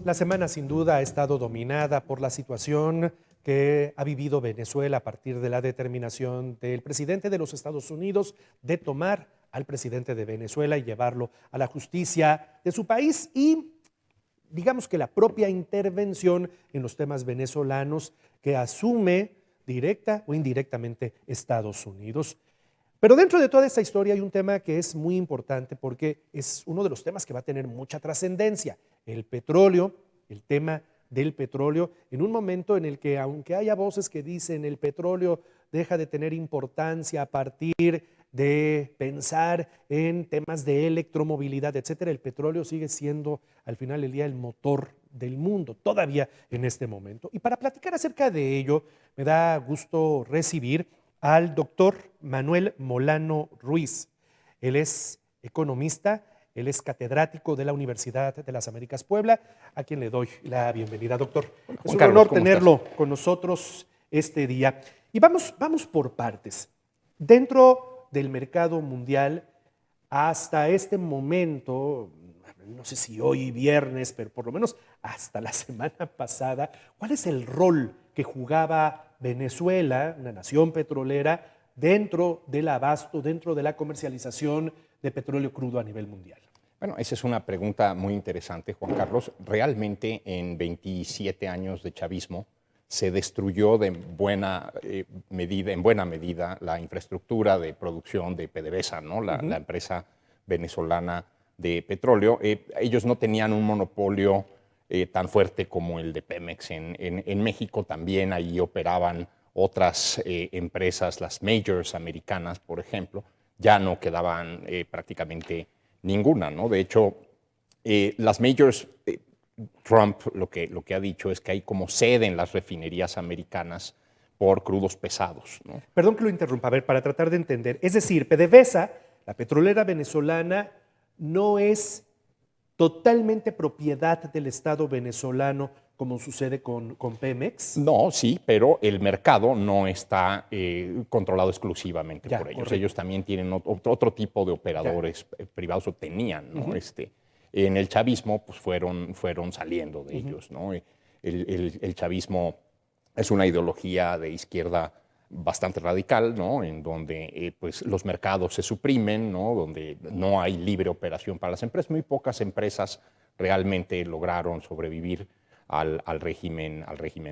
La semana sin duda ha estado dominada por la situación que ha vivido Venezuela a partir de la determinación del presidente de los Estados Unidos de tomar al presidente de Venezuela y llevarlo a la justicia de su país y digamos que la propia intervención en los temas venezolanos que asume directa o indirectamente Estados Unidos. Pero dentro de toda esta historia hay un tema que es muy importante porque es uno de los temas que va a tener mucha trascendencia, el petróleo, el tema del petróleo, en un momento en el que aunque haya voces que dicen el petróleo deja de tener importancia a partir de pensar en temas de electromovilidad, etcétera, el petróleo sigue siendo al final del día el motor del mundo, todavía en este momento. Y para platicar acerca de ello, me da gusto recibir al doctor Manuel Molano Ruiz. Él es economista, él es catedrático de la Universidad de las Américas Puebla, a quien le doy la bienvenida, doctor. Es un honor tenerlo con nosotros este día. Y vamos por partes. Dentro del mercado mundial, hasta este momento, no sé si hoy viernes, pero por lo menos hasta la semana pasada, ¿cuál es el rol que jugaba Venezuela, una nación petrolera, dentro del abasto, dentro de la comercialización de petróleo crudo a nivel mundial? Bueno, esa es una pregunta muy interesante, Juan Carlos. Realmente en 27 años de chavismo se destruyó en buena medida la infraestructura de producción de PDVSA, ¿no? La empresa venezolana de petróleo. Ellos no tenían un monopolio tan fuerte como el de Pemex en México. También ahí operaban otras empresas, las majors americanas, por ejemplo. Ya no quedaban prácticamente ninguna, ¿no? De hecho, las majors, Trump lo que ha dicho es que hay como sede en las refinerías americanas por crudos pesados, ¿no? Perdón que lo interrumpa, a ver, para tratar de entender. Es decir, PDVSA, la petrolera venezolana, no es totalmente propiedad del Estado venezolano como sucede con Pemex. No, sí, pero el mercado no está controlado exclusivamente por ellos. Correcto. Ellos también tienen otro tipo de operadores privados, o tenían, ¿no? En el chavismo pues fueron saliendo de ellos, ¿no? El chavismo es una ideología de izquierda bastante radical, ¿no? En donde pues los mercados se suprimen, ¿no? Donde no hay libre operación para las empresas. Muy pocas empresas realmente lograron sobrevivir al régimen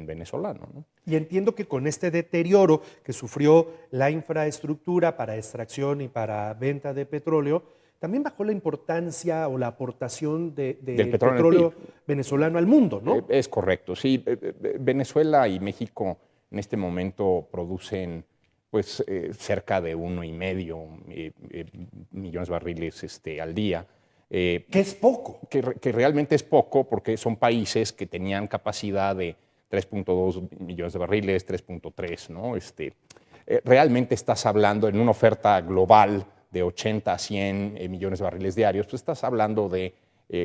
venezolano, ¿no? Y entiendo que con este deterioro que sufrió la infraestructura para extracción y para venta de petróleo, también bajó la importancia o la aportación del petróleo venezolano al mundo, ¿no? Es correcto, sí. Venezuela y México en este momento producen pues cerca de 1,5 millones de barriles al día. Que es poco. Que realmente es poco porque son países que tenían capacidad de 3.2 millones de barriles, 3.3, ¿no? Realmente estás hablando en una oferta global de 80 a 100 millones de barriles diarios, pues estás hablando de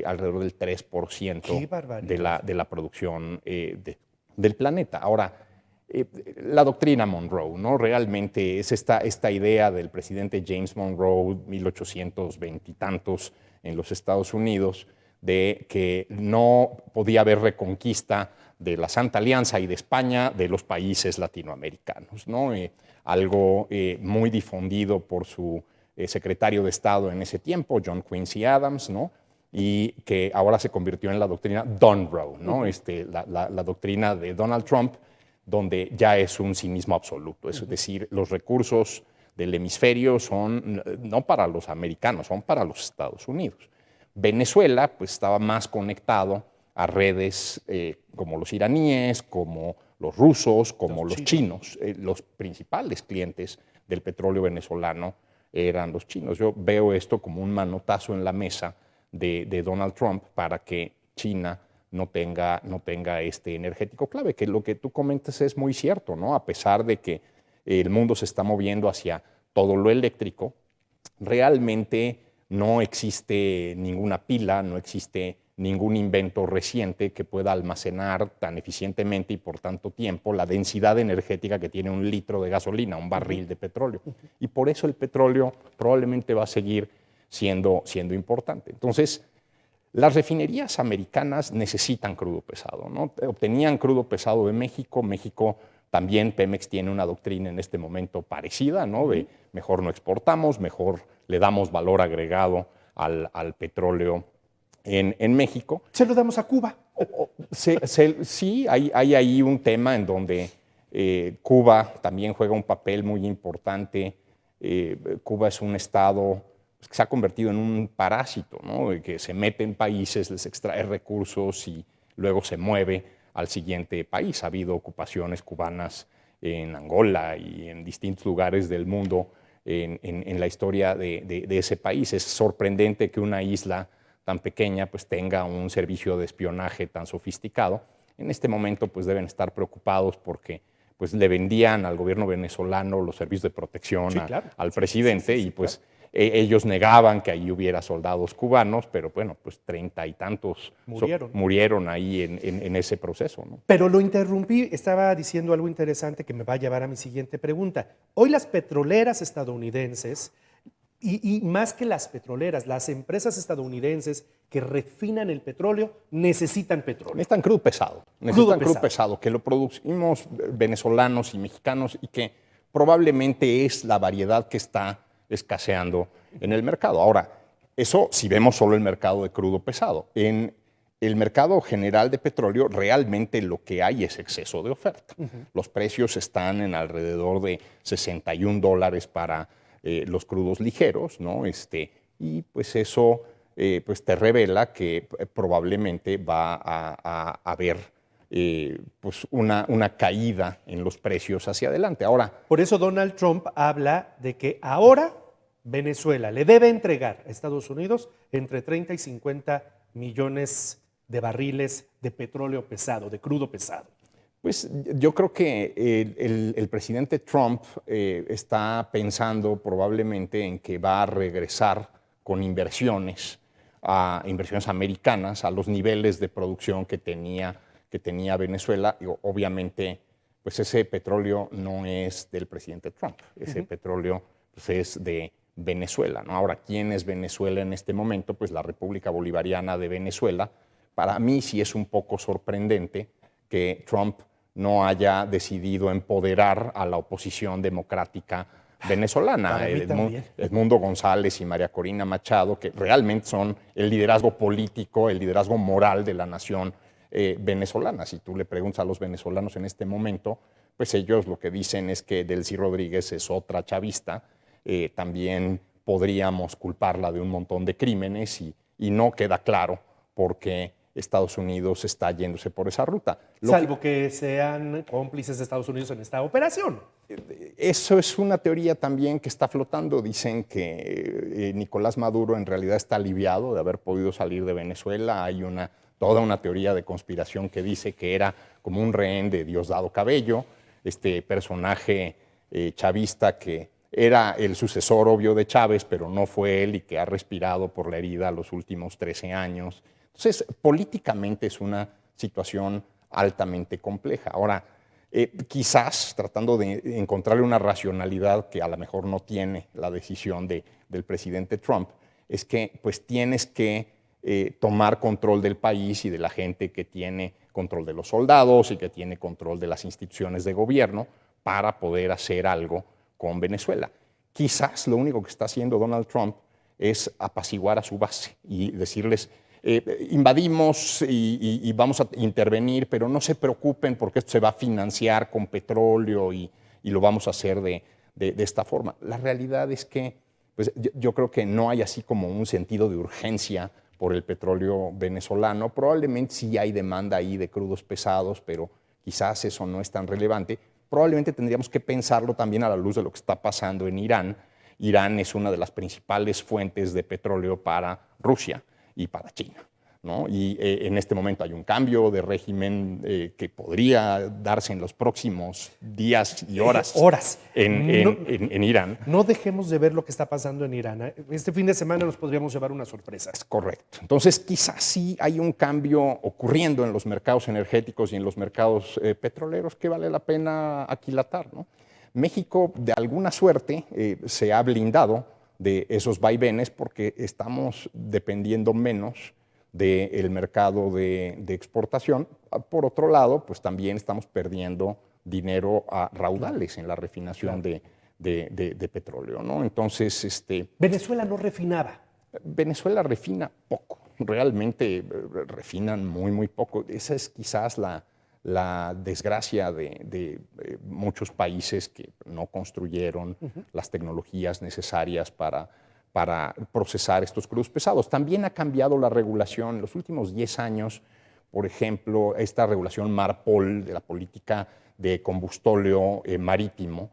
alrededor del 3% de la producción del planeta. Ahora, la doctrina Monroe, ¿no? Realmente es esta idea del presidente James Monroe, 1820 y tantos, en los Estados Unidos, de que no podía haber reconquista de la Santa Alianza y de España de los países latinoamericanos, ¿no? Algo muy difundido por su secretario de Estado en ese tiempo, John Quincy Adams, ¿no? Y que ahora se convirtió en la doctrina Donroe, ¿no? La doctrina de Donald Trump, donde ya es un cinismo absoluto. Es decir, los recursos del hemisferio son no para los americanos, son para los Estados Unidos. Venezuela pues estaba más conectado a redes como los iraníes, como los rusos, como los chinos. Los principales clientes del petróleo venezolano eran los chinos. Yo veo esto como un manotazo en la mesa de Donald Trump para que China no tenga este energético clave, que lo que tú comentas es muy cierto, ¿no? A pesar de que el mundo se está moviendo hacia todo lo eléctrico, realmente no existe ninguna pila, no existe ningún invento reciente que pueda almacenar tan eficientemente y por tanto tiempo la densidad energética que tiene un litro de gasolina, un barril de petróleo. Y por eso el petróleo probablemente va a seguir siendo importante. Entonces, Las refinerías americanas necesitan crudo pesado, ¿no? Obtenían crudo pesado de México. México también, Pemex tiene una doctrina en este momento parecida, ¿no? De mejor no exportamos, mejor le damos valor agregado al petróleo en México. Se lo damos a Cuba. Sí, hay ahí un tema en donde Cuba también juega un papel muy importante. Cuba es un estado que se ha convertido en un parásito, ¿no? Que se mete en países, les extrae recursos y luego se mueve al siguiente país. Ha habido ocupaciones cubanas en Angola y en distintos lugares del mundo en la historia de ese país. Es sorprendente que una isla tan pequeña pues tenga un servicio de espionaje tan sofisticado. En este momento pues deben estar preocupados porque pues le vendían al gobierno venezolano los servicios de protección al presidente y pues ellos negaban que ahí hubiera soldados cubanos, pero bueno, pues 30 y tantos murieron ahí en ese proceso, ¿no? Pero lo interrumpí, estaba diciendo algo interesante que me va a llevar a mi siguiente pregunta. Hoy las petroleras estadounidenses, y más que las petroleras, las empresas estadounidenses que refinan el petróleo necesitan petróleo. Necesitan crudo pesado. Necesitan crudo pesado, que lo producimos venezolanos y mexicanos y que probablemente es la variedad que está escaseando en el mercado. Ahora, eso si vemos solo el mercado de crudo pesado. En el mercado general de petróleo realmente lo que hay es exceso de oferta. Los precios están en alrededor de $61 para los crudos ligeros, ¿no? Y pues eso pues te revela que probablemente va a haber pues una caída en los precios hacia adelante. Ahora, por eso Donald Trump habla de que ahora Venezuela le debe entregar a Estados Unidos entre 30 y 50 millones de barriles de petróleo pesado, de crudo pesado. Pues yo creo que el presidente Trump está pensando probablemente en que va a regresar con inversiones americanas a los niveles de producción que tenía Venezuela. Y obviamente, pues ese petróleo no es del presidente Trump, ese petróleo pues, es de Venezuela, ¿no? Ahora, ¿quién es Venezuela en este momento? Pues la República Bolivariana de Venezuela. Para mí sí es un poco sorprendente que Trump no haya decidido empoderar a la oposición democrática venezolana. Edmundo González y María Corina Machado, que realmente son el liderazgo político, el liderazgo moral de la nación venezolana. Si tú le preguntas a los venezolanos en este momento, pues ellos lo que dicen es que Delcy Rodríguez es otra chavista. También podríamos culparla de un montón de crímenes y no queda claro por qué Estados Unidos está yéndose por esa ruta. Salvo que sean cómplices de Estados Unidos en esta operación. Eso es una teoría también que está flotando. Dicen que Nicolás Maduro en realidad está aliviado de haber podido salir de Venezuela. Hay toda una teoría de conspiración que dice que era como un rehén de Diosdado Cabello, este personaje chavista que era el sucesor obvio de Chávez, pero no fue él y que ha respirado por la herida los últimos 13 años. Entonces, políticamente es una situación altamente compleja. Ahora, quizás tratando de encontrarle una racionalidad que a lo mejor no tiene la decisión del presidente Trump, es que pues tienes que tomar control del país y de la gente que tiene control de los soldados y que tiene control de las instituciones de gobierno para poder hacer algo con Venezuela. Quizás lo único que está haciendo Donald Trump es apaciguar a su base y decirles, invadimos y vamos a intervenir, pero no se preocupen porque esto se va a financiar con petróleo y lo vamos a hacer de esta forma. La realidad es que pues, yo creo que no hay así como un sentido de urgencia por el petróleo venezolano. Probablemente sí hay demanda ahí de crudos pesados, pero quizás eso no es tan relevante. Probablemente tendríamos que pensarlo también a la luz de lo que está pasando en Irán. Irán es una de las principales fuentes de petróleo para Rusia y para China, ¿no? Y en este momento hay un cambio de régimen que podría darse en los próximos días y horas, en Irán. No dejemos de ver lo que está pasando en Irán. Este fin de semana nos podríamos llevar una sorpresa. Es correcto. Entonces, quizás sí hay un cambio ocurriendo en los mercados energéticos y en los mercados petroleros que vale la pena aquilatar, ¿no? México, de alguna suerte, se ha blindado de esos vaivenes porque estamos dependiendo menos del mercado de exportación. Por otro lado, pues también estamos perdiendo dinero a raudales en la refinación de petróleo, ¿no? Entonces, Venezuela no refinaba. Venezuela refina poco, realmente refinan muy, muy poco. Esa es quizás la desgracia de muchos países que no construyeron las tecnologías necesarias para procesar estos crudos pesados. También ha cambiado la regulación. En los últimos 10 años, por ejemplo, esta regulación MARPOL de la política de combustóleo marítimo,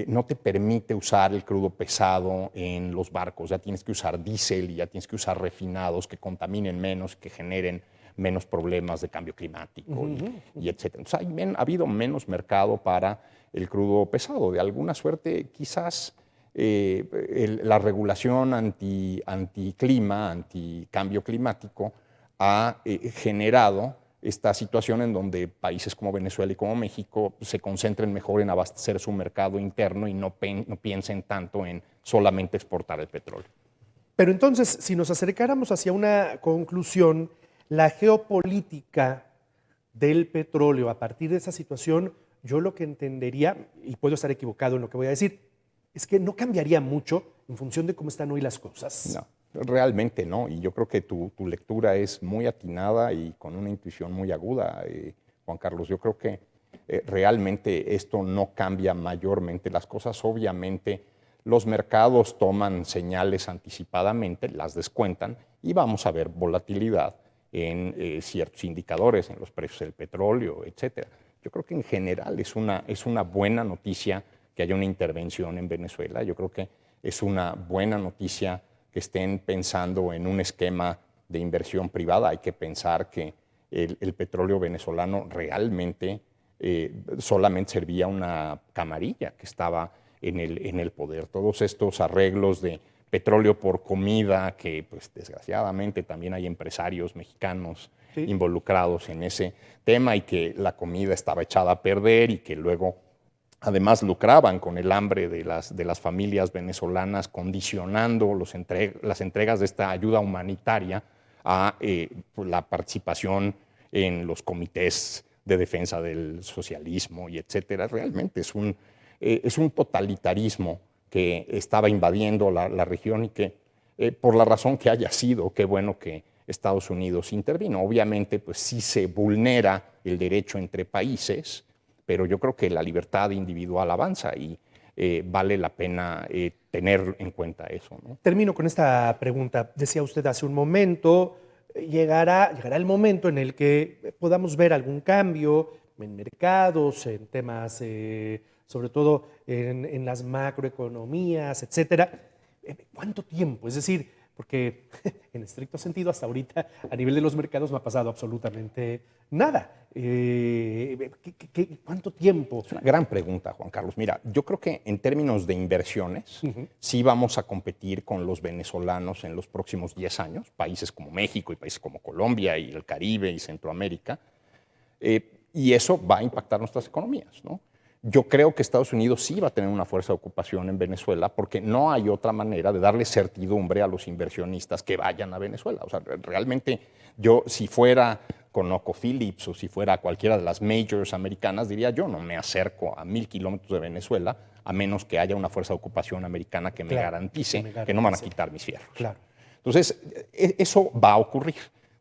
no te permite usar el crudo pesado en los barcos. Ya tienes que usar diésel y ya tienes que usar refinados que contaminen menos, que generen menos problemas de cambio climático y etcétera. Entonces, ha habido menos mercado para el crudo pesado. De alguna suerte, quizás la regulación anticlima, anticambio climático, ha generado esta situación en donde países como Venezuela y como México se concentren mejor en abastecer su mercado interno y no piensen tanto en solamente exportar el petróleo. Pero entonces, si nos acercáramos hacia una conclusión, la geopolítica del petróleo a partir de esa situación, yo lo que entendería, y puedo estar equivocado en lo que voy a decir, es que no cambiaría mucho en función de cómo están hoy las cosas. No. Realmente no, y yo creo que tu lectura es muy atinada y con una intuición muy aguda, Juan Carlos. Yo creo que realmente esto no cambia mayormente las cosas. Obviamente los mercados toman señales anticipadamente, las descuentan y vamos a ver volatilidad en ciertos indicadores, en los precios del petróleo, etcétera. Yo creo que en general es una buena noticia que haya una intervención en Venezuela. Yo creo que es una buena noticia que estén pensando en un esquema de inversión privada. Hay que pensar que el petróleo venezolano realmente solamente servía una camarilla que estaba en el poder. Todos estos arreglos de petróleo por comida, que pues desgraciadamente también hay empresarios mexicanos involucrados en ese tema y que la comida estaba echada a perder y que luego además lucraban con el hambre de las familias venezolanas, condicionando las entregas de esta ayuda humanitaria a la participación en los comités de defensa del socialismo y etcétera. Realmente es un totalitarismo que estaba invadiendo la región y que por la razón que haya sido, qué bueno que Estados Unidos intervino. Obviamente, pues sí se vulnera el derecho entre países, pero yo creo que la libertad individual avanza y vale la pena tener en cuenta eso, ¿no? Termino con esta pregunta. Decía usted hace un momento, llegará el momento en el que podamos ver algún cambio en mercados, en temas, sobre todo en las macroeconomías, etcétera. ¿Cuánto tiempo? Es decir, porque en estricto sentido hasta ahorita a nivel de los mercados no ha pasado absolutamente nada. ¿Cuánto tiempo? Es una gran pregunta, Juan Carlos. Mira, yo creo que en términos de inversiones, sí vamos a competir con los venezolanos en los próximos 10 años, países como México y países como Colombia y el Caribe y Centroamérica, y eso va a impactar nuestras economías, ¿no? Yo creo que Estados Unidos sí va a tener una fuerza de ocupación en Venezuela porque no hay otra manera de darle certidumbre a los inversionistas que vayan a Venezuela. O sea, realmente yo, si fuera ConocoPhillips o si fuera cualquiera de las majors americanas, diría yo no me acerco a 1000 kilómetros de Venezuela a menos que haya una fuerza de ocupación americana que me garantice que no van a quitar mis fierros. Claro. Entonces, eso va a ocurrir.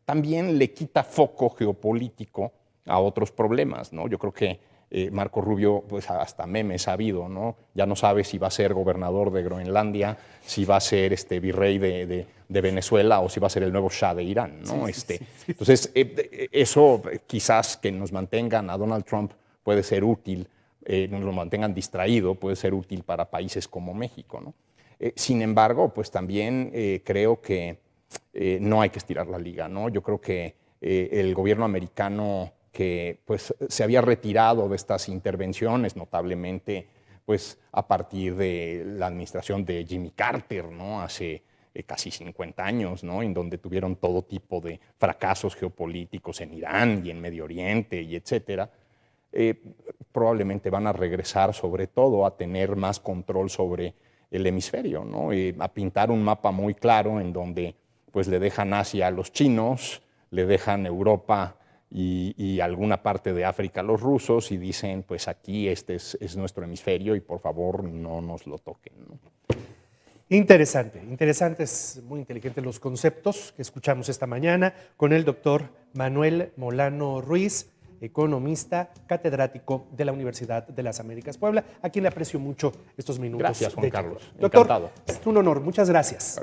También le quita foco geopolítico a otros problemas, ¿no? Yo creo que Marco Rubio, pues hasta memes ha habido, ¿no? Ya no sabe si va a ser gobernador de Groenlandia, si va a ser virrey de Venezuela o si va a ser el nuevo Shah de Irán, ¿no? Entonces, eso quizás que nos mantengan a Donald Trump puede ser útil, nos lo mantengan distraído, puede ser útil para países como México, ¿no? Sin embargo, pues también creo que no hay que estirar la liga, ¿no? Yo creo que el gobierno americano que pues, se había retirado de estas intervenciones, notablemente pues, a partir de la administración de Jimmy Carter, ¿no? Hace casi 50 años, ¿no? En donde tuvieron todo tipo de fracasos geopolíticos en Irán y en Medio Oriente y etcétera, probablemente van a regresar sobre todo a tener más control sobre el hemisferio, ¿no? A pintar un mapa muy claro en donde pues le dejan Asia a los chinos, le dejan Europa y alguna parte de África a los rusos y dicen, pues aquí este es nuestro hemisferio y por favor no nos lo toquen, ¿no? Interesantes, muy inteligentes los conceptos que escuchamos esta mañana con el doctor Manuel Molano Ruiz, economista, catedrático de la Universidad de las Américas Puebla, a quien le aprecio mucho estos minutos. Gracias, Juan de Carlos. Doctor, Encantado. es un honor. Muchas gracias.